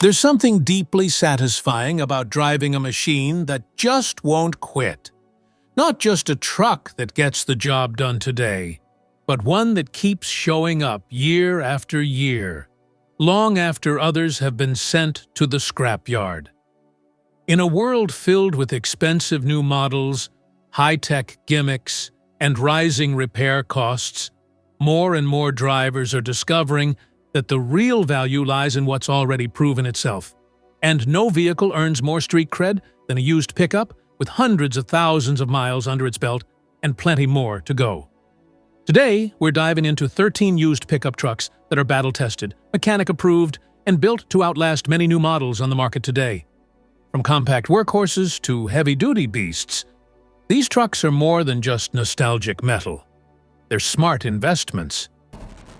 There's something deeply satisfying about driving a machine that just won't quit. Not just a truck that gets the job done today, but one that keeps showing up year after year, long after others have been sent to the scrapyard. In a world filled with expensive new models, high-tech gimmicks, and rising repair costs, more and more drivers are discovering that the real value lies in what's already proven itself. And no vehicle earns more street cred than a used pickup with hundreds of thousands of miles under its belt and plenty more to go. Today, we're diving into 13 used pickup trucks that are battle-tested, mechanic-approved, and built to outlast many new models on the market today. From compact workhorses to heavy-duty beasts, these trucks are more than just nostalgic metal. They're smart investments.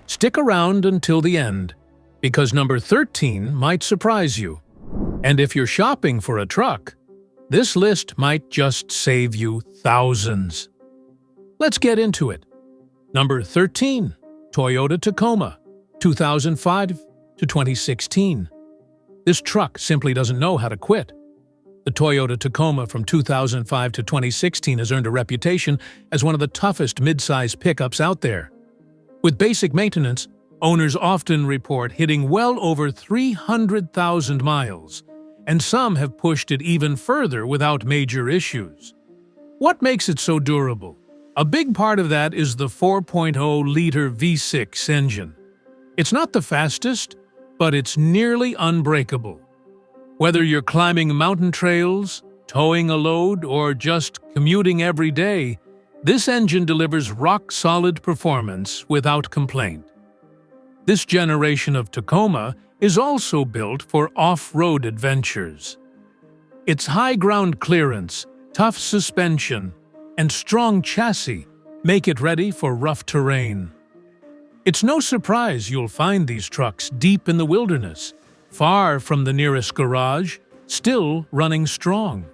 Stick around until the end, because number 13 might surprise you. And if you're shopping for a truck, this list might just save you thousands. Let's get into it. Number 13, Toyota Tacoma, 2005 to 2016. This truck simply doesn't know how to quit. The Toyota Tacoma from 2005 to 2016 has earned a reputation as one of the toughest mid-size pickups out there. With basic maintenance, owners often report hitting well over 300,000 miles, and some have pushed it even further without major issues. What makes it so durable? A big part of that is the 4.0-liter V6 engine. It's not the fastest, but it's nearly unbreakable. Whether you're climbing mountain trails, towing a load, or just commuting every day, this engine delivers rock-solid performance without complaint. This generation of Tacoma is also built for off-road adventures. Its high ground clearance, tough suspension, and strong chassis make it ready for rough terrain. It's no surprise you'll find these trucks deep in the wilderness, far from the nearest garage, still running strong.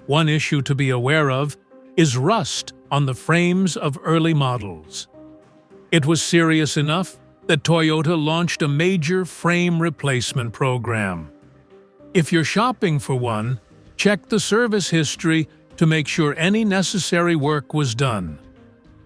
One issue to be aware of is rust on the frames of early models. It was serious enough that Toyota launched a major frame replacement program. If you're shopping for one, check the service history to make sure any necessary work was done.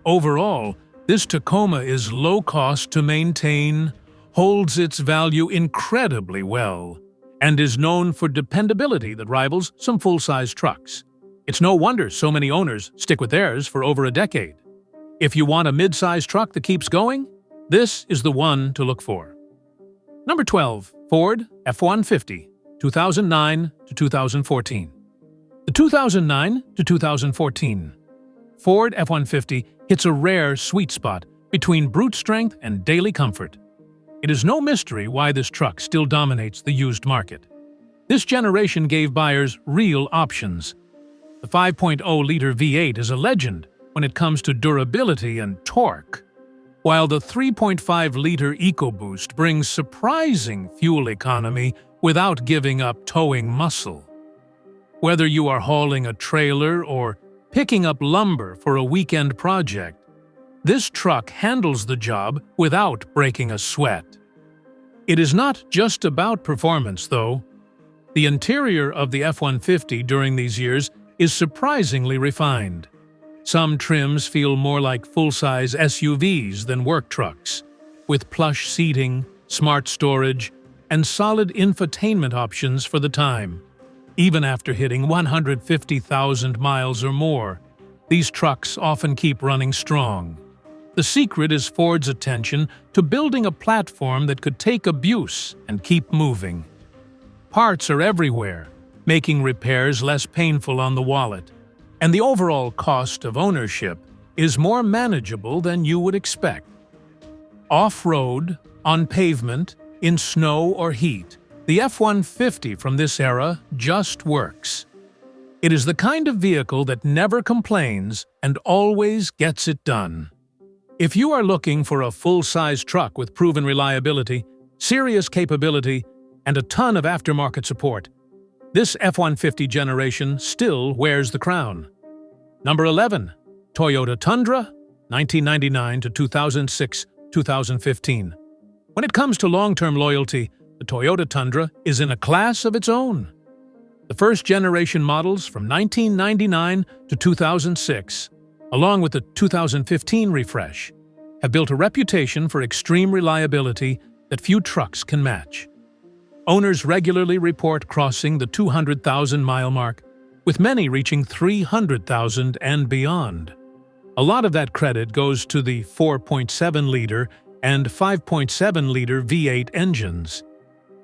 Overall, this Tacoma is low cost to maintain, holds its value incredibly well, and is known for dependability that rivals some full-size trucks. It's no wonder so many owners stick with theirs for over a decade. If you want a mid-size truck that keeps going, this is the one to look for. Number 12, Ford F-150, 2009 to 2014. The 2009 to 2014 Ford F-150 hits a rare sweet spot between brute strength and daily comfort. It is no mystery why this truck still dominates the used market. This generation gave buyers real options. The 5.0-liter V8 is a legend when it comes to durability and torque, while the 3.5-liter EcoBoost brings surprising fuel economy without giving up towing muscle. Whether you are hauling a trailer or picking up lumber for a weekend project, this truck handles the job without breaking a sweat. It is not just about performance, though. The interior of the F-150 during these years is surprisingly refined. Some trims feel more like full-size SUVs than work trucks, with plush seating, smart storage, and solid infotainment options for the time. Even after hitting 150,000 miles or more, these trucks often keep running strong. The secret is Ford's attention to building a platform that could take abuse and keep moving. Parts are everywhere, making repairs less painful on the wallet, and the overall cost of ownership is more manageable than you would expect. Off-road, on pavement, in snow or heat, the F-150 from this era just works. It is the kind of vehicle that never complains and always gets it done. If you are looking for a full-size truck with proven reliability, serious capability, and a ton of aftermarket support, this F-150 generation still wears the crown. Number 11, Toyota Tundra, 1999 to 2006-2015. When it comes to long-term loyalty, the Toyota Tundra is in a class of its own. The first-generation models from 1999 to 2006, along with the 2015 refresh, have built a reputation for extreme reliability that few trucks can match. Owners regularly report crossing the 200,000-mile mark, with many reaching 300,000 and beyond. A lot of that credit goes to the 4.7-liter and 5.7-liter V8 engines.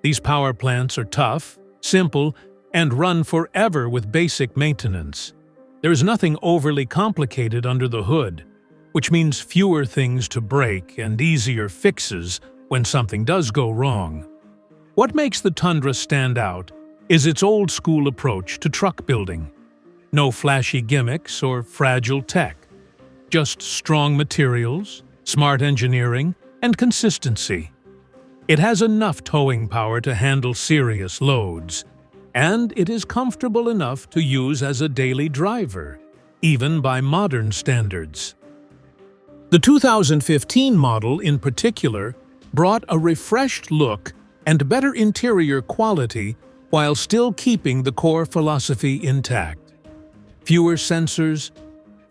These power plants are tough, simple, and run forever with basic maintenance. There is nothing overly complicated under the hood, which means fewer things to break and easier fixes when something does go wrong. What makes the Tundra stand out is its old-school approach to truck building. No flashy gimmicks or fragile tech, just strong materials, smart engineering, and consistency. It has enough towing power to handle serious loads, and it is comfortable enough to use as a daily driver, even by modern standards. The 2015 model, in particular, brought a refreshed look and better interior quality while still keeping the core philosophy intact. Fewer sensors,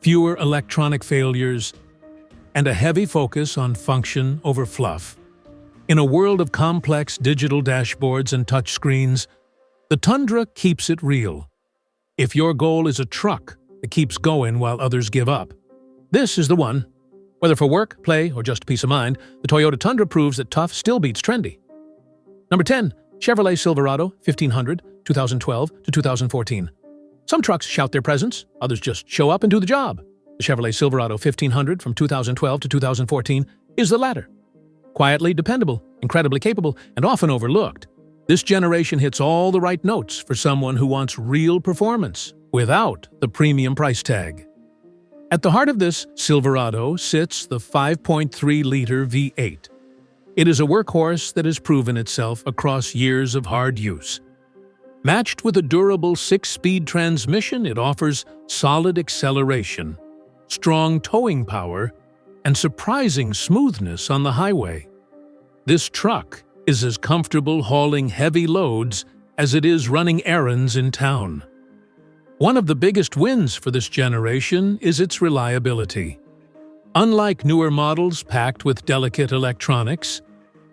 fewer electronic failures, and a heavy focus on function over fluff. In a world of complex digital dashboards and touchscreens, the Tundra keeps it real. If your goal is a truck that keeps going while others give up, this is the one. Whether for work, play, or just peace of mind, the Toyota Tundra proves that tough still beats trendy. Number 10. Chevrolet Silverado 1500, 2012 to 2014. Some trucks shout their presence, others just show up and do the job. The Chevrolet Silverado 1500 from 2012 to 2014 is the latter. Quietly dependable, incredibly capable, and often overlooked, this generation hits all the right notes for someone who wants real performance without the premium price tag. At the heart of this Silverado sits the 5.3-liter V8. It is a workhorse that has proven itself across years of hard use. Matched with a durable 6-speed transmission, it offers solid acceleration, strong towing power, and surprising smoothness on the highway. This truck is as comfortable hauling heavy loads as it is running errands in town. One of the biggest wins for this generation is its reliability. Unlike newer models packed with delicate electronics,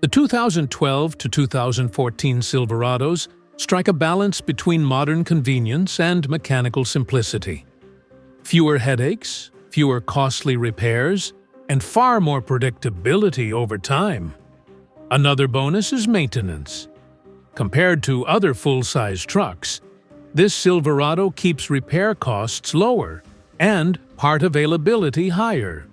the 2012 to 2014 Silverados strike a balance between modern convenience and mechanical simplicity. Fewer headaches, fewer costly repairs, and far more predictability over time. Another bonus is maintenance. Compared to other full-size trucks, this Silverado keeps repair costs lower and part availability higher.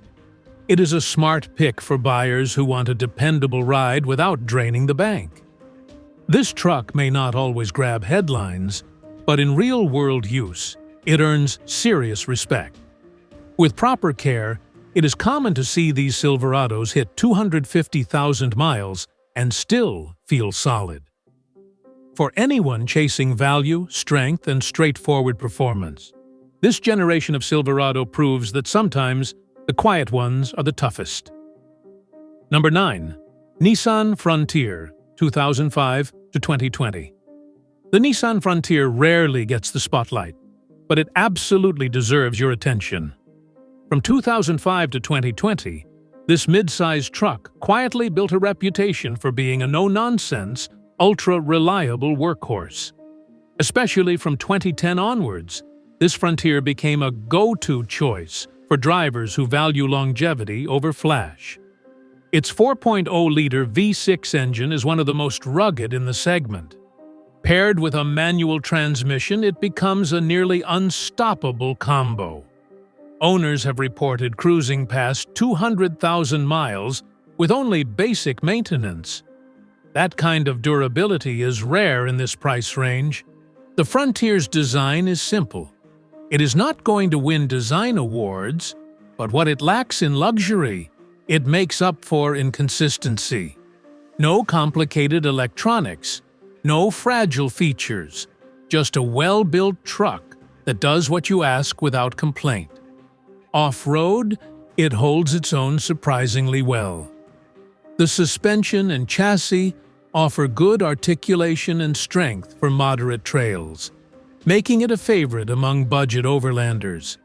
It is a smart pick for buyers who want a dependable ride without draining the bank. This truck may not always grab headlines, but in real-world use, it earns serious respect. With proper care, it is common to see these Silverados hit 250,000 miles and still feel solid. For anyone chasing value, strength, and straightforward performance, this generation of Silverado proves that sometimes the quiet ones are the toughest. Number 9. Nissan Frontier, 2005 to 2020. The Nissan Frontier rarely gets the spotlight, but it absolutely deserves your attention. From 2005 to 2020, this mid-sized truck quietly built a reputation for being a no-nonsense, ultra-reliable workhorse. Especially from 2010 onwards, this Frontier became a go-to choice for drivers who value longevity over flash. Its 4.0-liter V6 engine is one of the most rugged in the segment. Paired with a manual transmission, it becomes a nearly unstoppable combo. Owners have reported cruising past 200,000 miles with only basic maintenance. That kind of durability is rare in this price range. The Frontier's design is simple. It is not going to win design awards, but what it lacks in luxury, it makes up for in consistency. No complicated electronics, no fragile features, just a well-built truck that does what you ask without complaint. Off-road, it holds its own surprisingly well. The suspension and chassis offer good articulation and strength for moderate trails, making it a favorite among budget overlanders.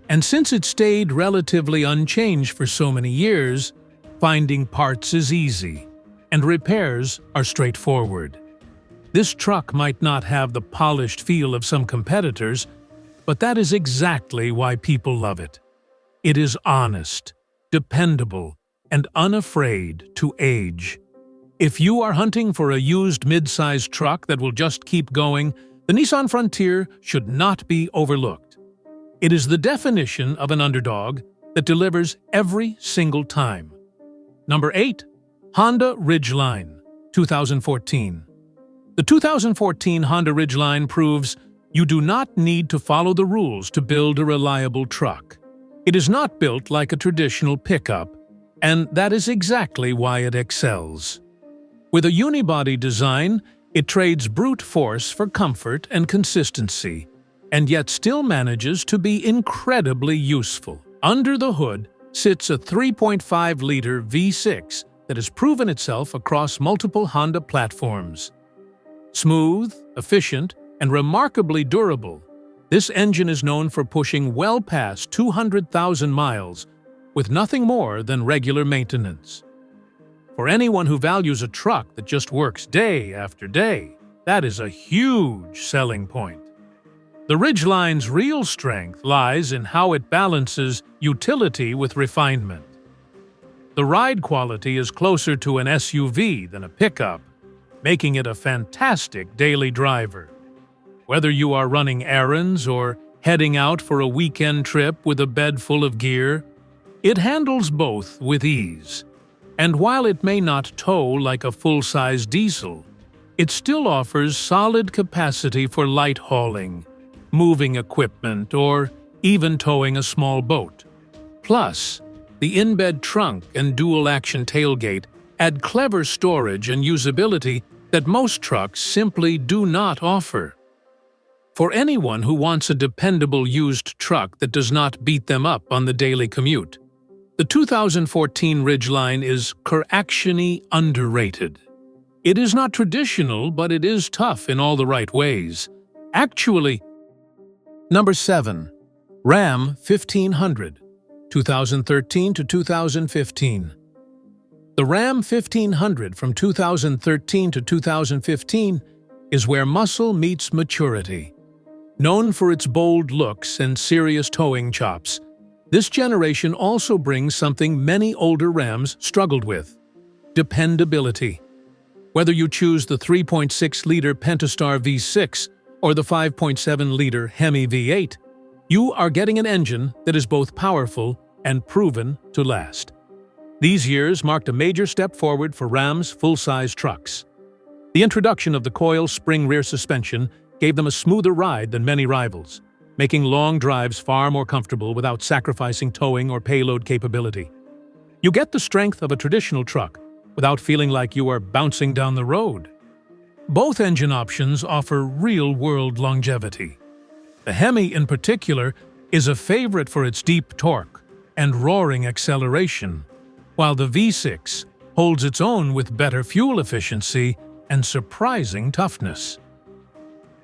And since it stayed relatively unchanged for so many years, finding parts is easy, and repairs are straightforward. This truck might not have the polished feel of some competitors, but that is exactly why people love it. It is honest, dependable, and unafraid to age. If you are hunting for a used mid-sized truck that will just keep going, the Nissan Frontier should not be overlooked. It is the definition of an underdog that delivers every single time. Number 8. Honda Ridgeline, 2014. The 2014 Honda Ridgeline proves you do not need to follow the rules to build a reliable truck. It is not built like a traditional pickup, and that is exactly why it excels. With a unibody design, it trades brute force for comfort and consistency, and yet still manages to be incredibly useful. Under the hood sits a 3.5-liter V6 that has proven itself across multiple Honda platforms. Smooth, efficient, and remarkably durable, this engine is known for pushing well past 200,000 miles with nothing more than regular maintenance. For anyone who values a truck that just works day after day, that is a huge selling point. The Ridgeline's real strength lies in how it balances utility with refinement. The ride quality is closer to an SUV than a pickup, making it a fantastic daily driver. Whether you are running errands or heading out for a weekend trip with a bed full of gear, it handles both with ease. And while it may not tow like a full-size diesel, it still offers solid capacity for light hauling, moving equipment, or even towing a small boat. Plus, the in-bed trunk and dual-action tailgate add clever storage and usability that most trucks simply do not offer. For anyone who wants a dependable used truck that does not beat them up on the daily commute, the 2014 Ridgeline is actiony underrated. It is not traditional, but it is tough in all the right ways. Actually, Number 7. Ram 1500, 2013 to 2015. The Ram 1500 from 2013 to 2015 is where muscle meets maturity. Known for its bold looks and serious towing chops, this generation also brings something many older Rams struggled with: dependability. Whether you choose the 3.6-liter Pentastar V6 or the 5.7-liter Hemi V8, you are getting an engine that is both powerful and proven to last. These years marked a major step forward for Ram's full-size trucks. The introduction of the coil spring rear suspension gave them a smoother ride than many rivals, making long drives far more comfortable without sacrificing towing or payload capability. You get the strength of a traditional truck without feeling like you are bouncing down the road. Both engine options offer real-world longevity. The Hemi, in particular, is a favorite for its deep torque and roaring acceleration, while the V6 holds its own with better fuel efficiency and surprising toughness.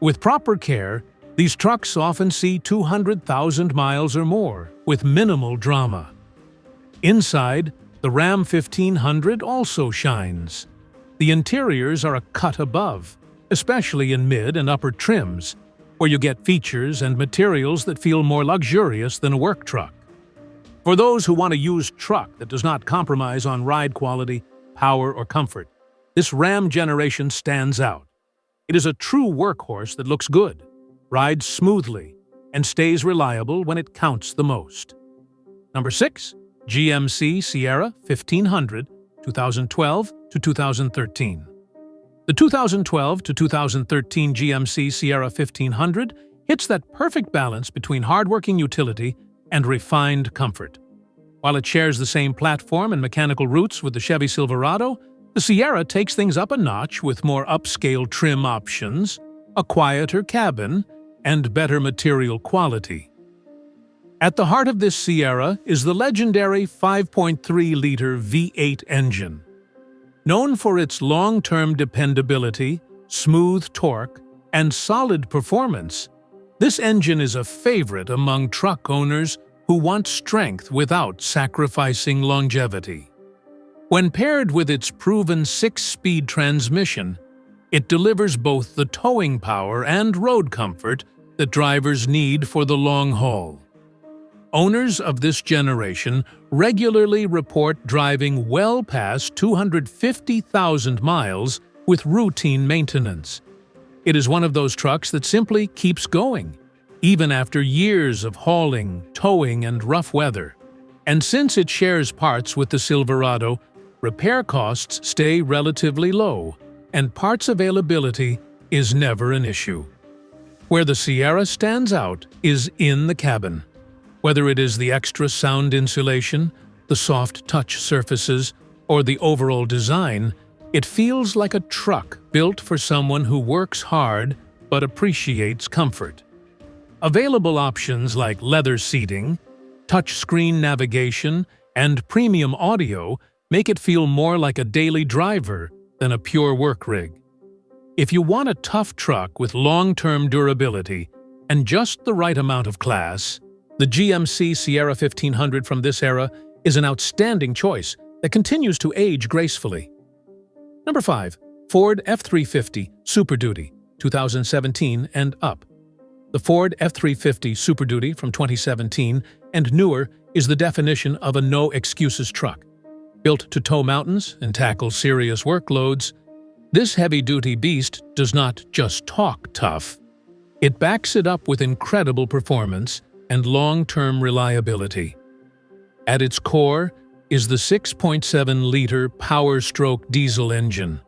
With proper care, these trucks often see 200,000 miles or more with minimal drama. Inside, the Ram 1500 also shines. The interiors are a cut above, especially in mid and upper trims, where you get features and materials that feel more luxurious than a work truck. For those who want a used truck that does not compromise on ride quality, power, or comfort, this Ram generation stands out. It is a true workhorse that looks good, rides smoothly, and stays reliable when it counts the most. Number 6. GMC Sierra 1500, 2012 to 2013. The 2012 to 2013 GMC Sierra 1500 hits that perfect balance between hardworking utility and refined comfort. While it shares the same platform and mechanical roots with the Chevy Silverado, the Sierra takes things up a notch with more upscale trim options, a quieter cabin, and better material quality. At the heart of this Sierra is the legendary 5.3-liter V8 engine. Known for its long-term dependability, smooth torque, and solid performance, this engine is a favorite among truck owners who want strength without sacrificing longevity. When paired with its proven 6-speed transmission, it delivers both the towing power and road comfort that drivers need for the long haul. Owners of this generation regularly report driving well past 250,000 miles with routine maintenance. It is one of those trucks that simply keeps going, even after years of hauling, towing, and rough weather. And since it shares parts with the Silverado, repair costs stay relatively low, and parts availability is never an issue. Where the Sierra stands out is in the cabin. Whether it is the extra sound insulation, the soft touch surfaces, or the overall design, it feels like a truck built for someone who works hard but appreciates comfort. Available options like leather seating, touchscreen navigation, and premium audio make it feel more like a daily driver than a pure work rig. If you want a tough truck with long-term durability and just the right amount of class, the GMC Sierra 1500 from this era is an outstanding choice that continues to age gracefully. Number 5. Ford F-350 Superduty, 2017 and up. The Ford F-350 Superduty from 2017 and newer is the definition of a no-excuses truck. Built to tow mountains and tackle serious workloads, this heavy-duty beast does not just talk tough. It backs it up with incredible performance and long-term reliability. At its core is the 6.7-liter Power-Stroke diesel engine,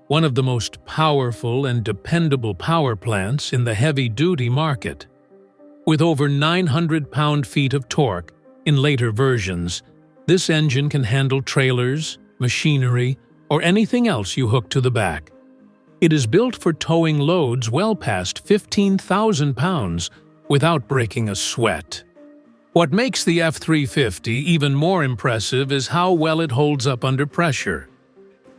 one of the most powerful and dependable power plants in the heavy-duty market. With over 900 pound-feet of torque in later versions, this engine can handle trailers, machinery, or anything else you hook to the back. It is built for towing loads well past 15,000 pounds without breaking a sweat. What makes the F-350 even more impressive is how well it holds up under pressure.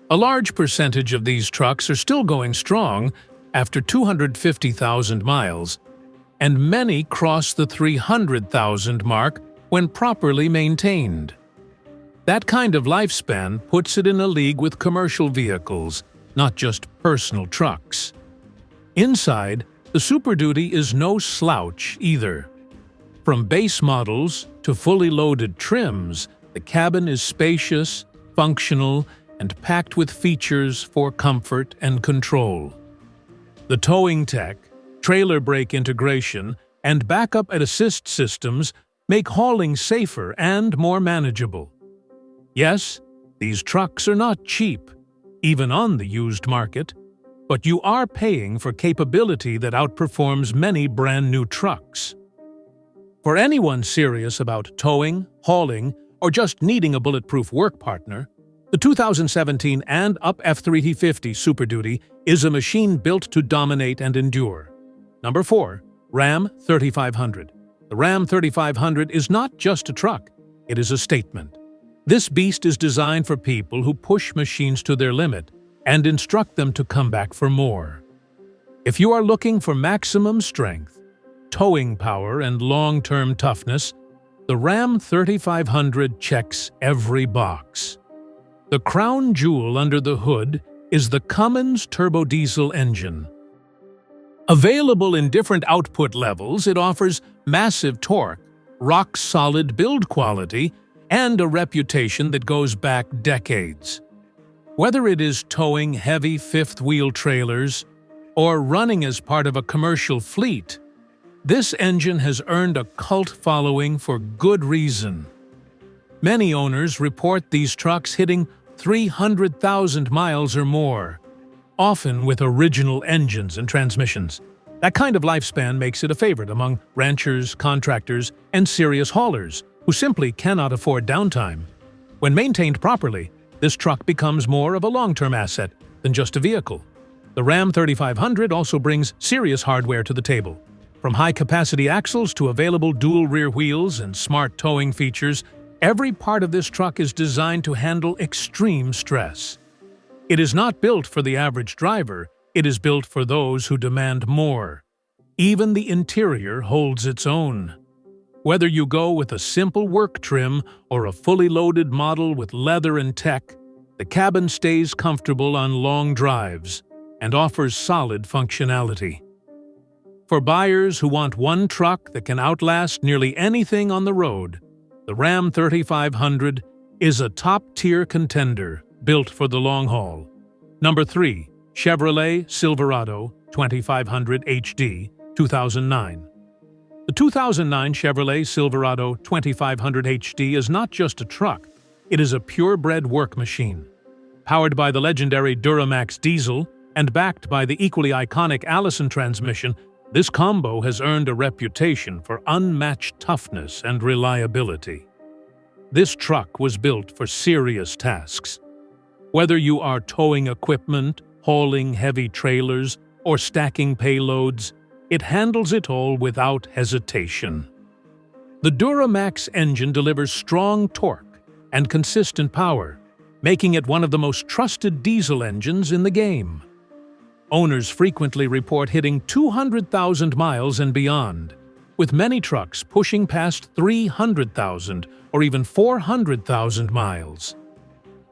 A large percentage of these trucks are still going strong after 250,000 miles, and many cross the 300,000 mark when properly maintained. That kind of lifespan puts it in a league with commercial vehicles, not just personal trucks. Inside, the Superduty is no slouch either. From base models to fully loaded trims, the cabin is spacious, functional, and packed with features for comfort and control. The towing tech, trailer brake integration, and backup and assist systems make hauling safer and more manageable. Yes, these trucks are not cheap, even on the used market, but you are paying for capability that outperforms many brand-new trucks. For anyone serious about towing, hauling, or just needing a bulletproof work partner, the 2017 and up F-350 Superduty is a machine built to dominate and endure. Number 4. Ram 3500. The Ram 3500 is not just a truck, it is a statement. This beast is designed for people who push machines to their limit and instruct them to come back for more. If you are looking for maximum strength, towing power, and long-term toughness, the Ram 3500 checks every box. The crown jewel under the hood is the Cummins turbo diesel engine. Available in different output levels, it offers massive torque, rock-solid build quality, and a reputation that goes back decades. Whether it is towing heavy fifth-wheel trailers or running as part of a commercial fleet, this engine has earned a cult following for good reason. Many owners report these trucks hitting 300,000 miles or more, often with original engines and transmissions. That kind of lifespan makes it a favorite among ranchers, contractors, and serious haulers who simply cannot afford downtime. When maintained properly, this truck becomes more of a long-term asset than just a vehicle. The Ram 3500 also brings serious hardware to the table. From high-capacity axles to available dual rear wheels and smart towing features, every part of this truck is designed to handle extreme stress. It is not built for the average driver, it is built for those who demand more. Even the interior holds its own. Whether you go with a simple work trim or a fully loaded model with leather and tech, the cabin stays comfortable on long drives and offers solid functionality. For buyers who want one truck that can outlast nearly anything on the road, the Ram 3500 is a top-tier contender built for the long haul. Number 3. Chevrolet Silverado 2500 HD 2009. The 2009 Chevrolet Silverado 2500 HD is not just a truck, it is a purebred work machine. Powered by the legendary Duramax diesel and backed by the equally iconic Allison transmission, this combo has earned a reputation for unmatched toughness and reliability. This truck was built for serious tasks. Whether you are towing equipment, hauling heavy trailers, or stacking payloads, it handles it all without hesitation. The Duramax engine delivers strong torque and consistent power, making it one of the most trusted diesel engines in the game. Owners frequently report hitting 200,000 miles and beyond, with many trucks pushing past 300,000 or even 400,000 miles.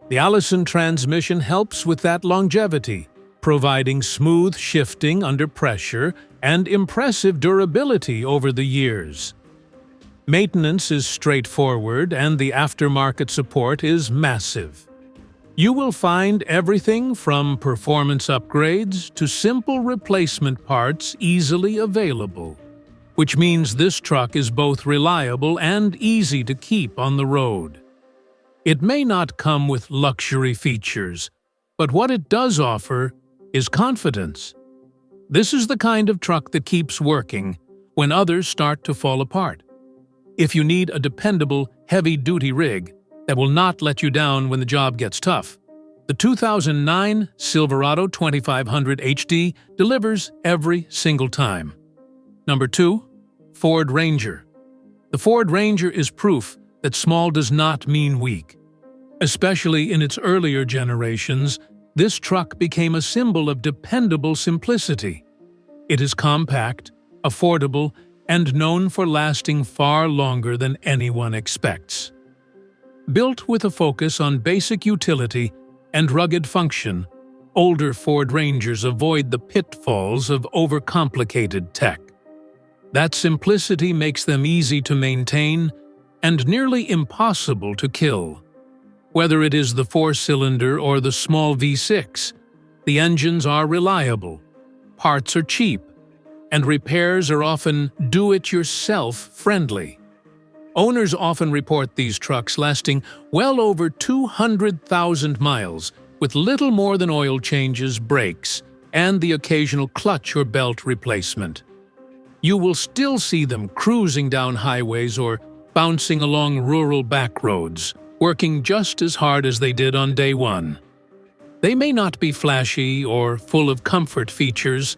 The Allison transmission helps with that longevity, providing smooth shifting under pressure and impressive durability over the years. Maintenance is straightforward and the aftermarket support is massive. You will find everything from performance upgrades to simple replacement parts easily available, which means this truck is both reliable and easy to keep on the road. It may not come with luxury features, but what it does offer is confidence. This is the kind of truck that keeps working when others start to fall apart. If you need a dependable, heavy-duty rig that will not let you down when the job gets tough, the 2009 Silverado 2500 HD delivers every single time. Number 2. Ford Ranger. The Ford Ranger is proof that small does not mean weak. Especially in its earlier generations, this truck became a symbol of dependable simplicity. It is compact, affordable, and known for lasting far longer than anyone expects. Built with a focus on basic utility and rugged function, older Ford Rangers avoid the pitfalls of overcomplicated tech. That simplicity makes them easy to maintain and nearly impossible to kill. Whether it is the 4-cylinder or the small V6, the engines are reliable, parts are cheap, and repairs are often do-it-yourself friendly. Owners often report these trucks lasting well over 200,000 miles with little more than oil changes, brakes, and the occasional clutch or belt replacement. You will still see them cruising down highways or bouncing along rural back roads, working just as hard as they did on day one. They may not be flashy or full of comfort features,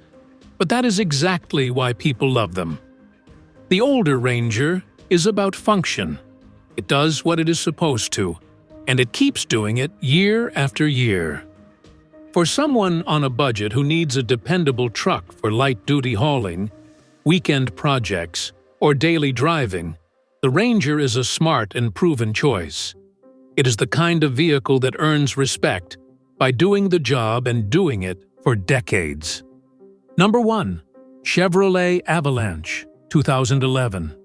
but that is exactly why people love them. The older Ranger is about function. It does what it is supposed to, and it keeps doing it year after year. For someone on a budget who needs a dependable truck for light-duty hauling, weekend projects, or daily driving, the Ranger is a smart and proven choice. It is the kind of vehicle that earns respect by doing the job and doing it for decades. Number 1. Chevrolet Avalanche 2011.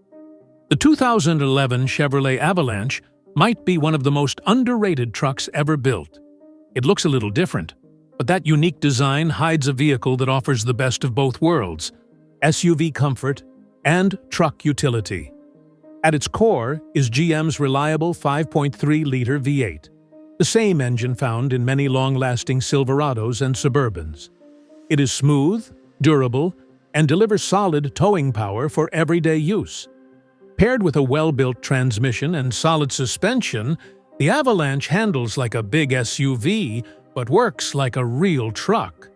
The 2011 Chevrolet Avalanche might be one of the most underrated trucks ever built. It looks a little different, but that unique design hides a vehicle that offers the best of both worlds: SUV comfort and truck utility. At its core is GM's reliable 5.3-liter V8, the same engine found in many long-lasting Silverados and Suburbans. It is smooth, durable, and delivers solid towing power for everyday use. Paired with a well-built transmission and solid suspension, the Avalanche handles like a big SUV but works like a real truck.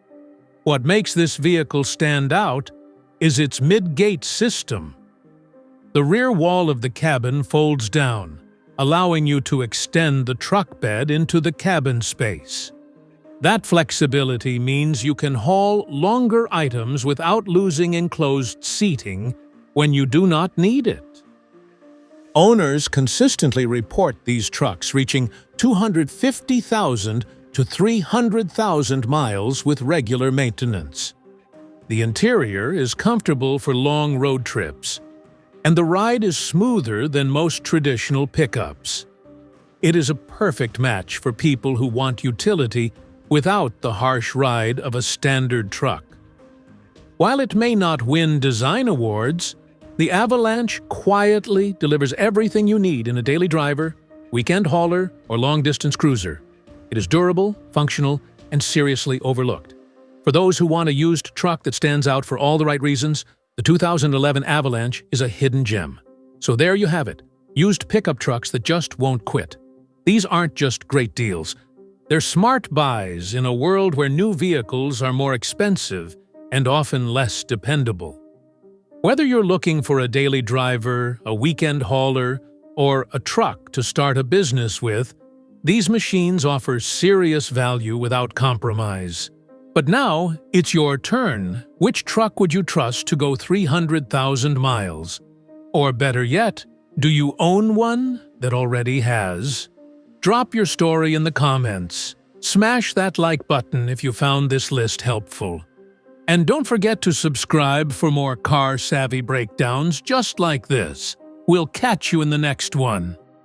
What makes this vehicle stand out is its mid-gate system. The rear wall of the cabin folds down, allowing you to extend the truck bed into the cabin space. That flexibility means you can haul longer items without losing enclosed seating when you do not need it. Owners consistently report these trucks reaching 250,000 to 300,000 miles with regular maintenance. The interior is comfortable for long road trips, and the ride is smoother than most traditional pickups. It is a perfect match for people who want utility without the harsh ride of a standard truck. While it may not win design awards, the Avalanche quietly delivers everything you need in a daily driver, weekend hauler, or long-distance cruiser. It is durable, functional, and seriously overlooked. For those who want a used truck that stands out for all the right reasons, the 2011 Avalanche is a hidden gem. So there you have it, used pickup trucks that just won't quit. These aren't just great deals. They're smart buys in a world where new vehicles are more expensive and often less dependable. Whether you're looking for a daily driver, a weekend hauler, or a truck to start a business with, these machines offer serious value without compromise. But now, it's your turn. Which truck would you trust to go 300,000 miles? Or better yet, do you own one that already has? Drop your story in the comments. Smash that like button if you found this list helpful. And don't forget to subscribe for more car-savvy breakdowns just like this. We'll catch you in the next one.